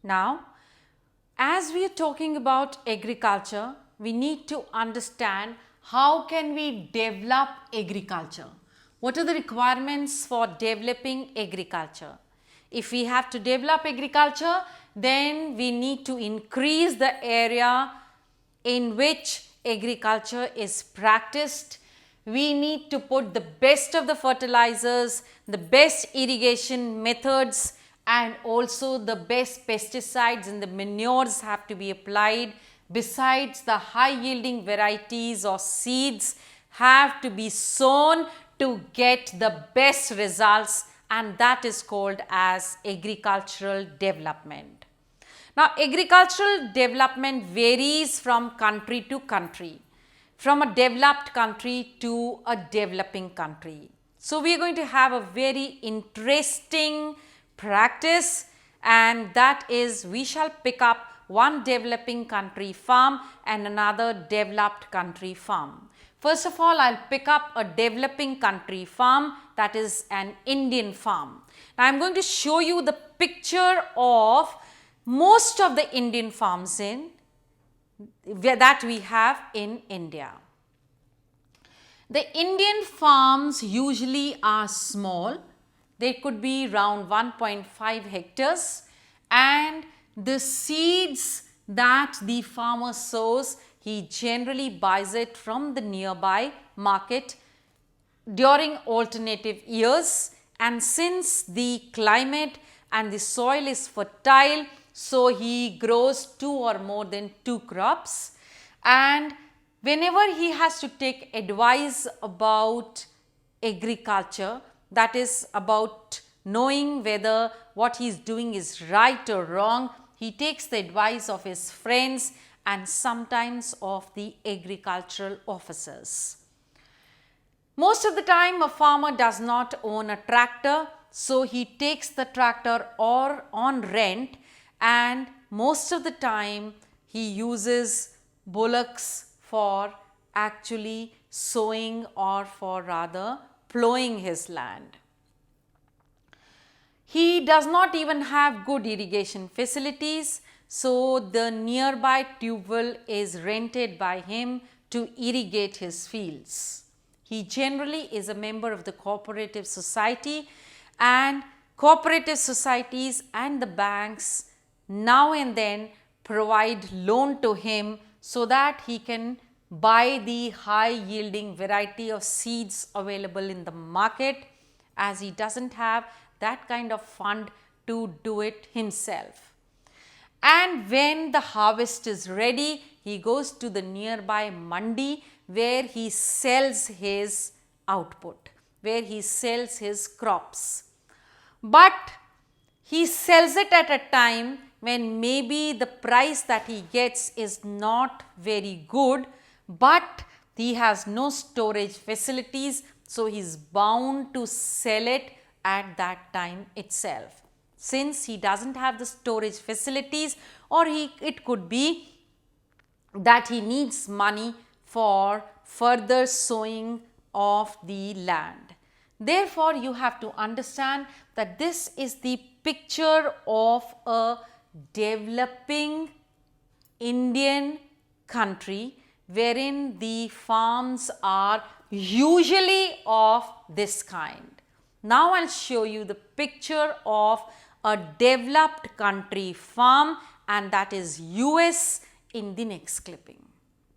Now, as we are talking about agriculture, we need to understand how can we develop agriculture. What are the requirements for developing agriculture? If we have to develop agriculture, then we need to increase the area in which agriculture is practiced. We need to put the best of the fertilizers, the best irrigation methods, and also the best pesticides and the manures have to be applied. Besides, the high yielding varieties or seeds have to be sown to get the best results, and that is called as agricultural development. Now, agricultural development varies from country to country, from a developed country to a developing country. So, we are going to have a very interesting practice, and that is we shall pick up one developing country farm and another developed country farm. First of all, I will pick up a developing country farm, that is an Indian farm. Now, I am going to show you the picture of most of the Indian farms that we have in India. The Indian farms usually are small. They could be around 1.5 hectares, and the seeds that the farmer sows, he generally buys it from the nearby market during alternative years, and since the climate and the soil is fertile, so he grows 2 or more than 2 crops. And whenever he has to take advice about agriculture, that is about knowing whether what he is doing is right or wrong, he takes the advice of his friends and sometimes of the agricultural officers. Most of the time a farmer does not own a tractor, so he takes the tractor or on rent, and most of the time he uses bullocks for actually sowing or for rather plowing his land. He does not even have good irrigation facilities, so the nearby tube well is rented by him to irrigate his fields. He generally is a member of the cooperative society, and cooperative societies and the banks now and then provide loan to him so that he can buy the high yielding variety of seeds available in the market, as he does not have that kind of fund to do it himself. And when the harvest is ready, he goes to the nearby mandi where he sells his output, where he sells his crops. But he sells it at a time when maybe the price that he gets is not very good, but he has no storage facilities, so he is bound to sell it at that time itself. Since he does not have the storage facilities, or it could be that he needs money for further sowing of the land. Therefore, you have to understand that this is the picture of a developing Indian country wherein the farms are usually of this kind. Now, I will show you the picture of a developed country farm, and that is US in the next clipping.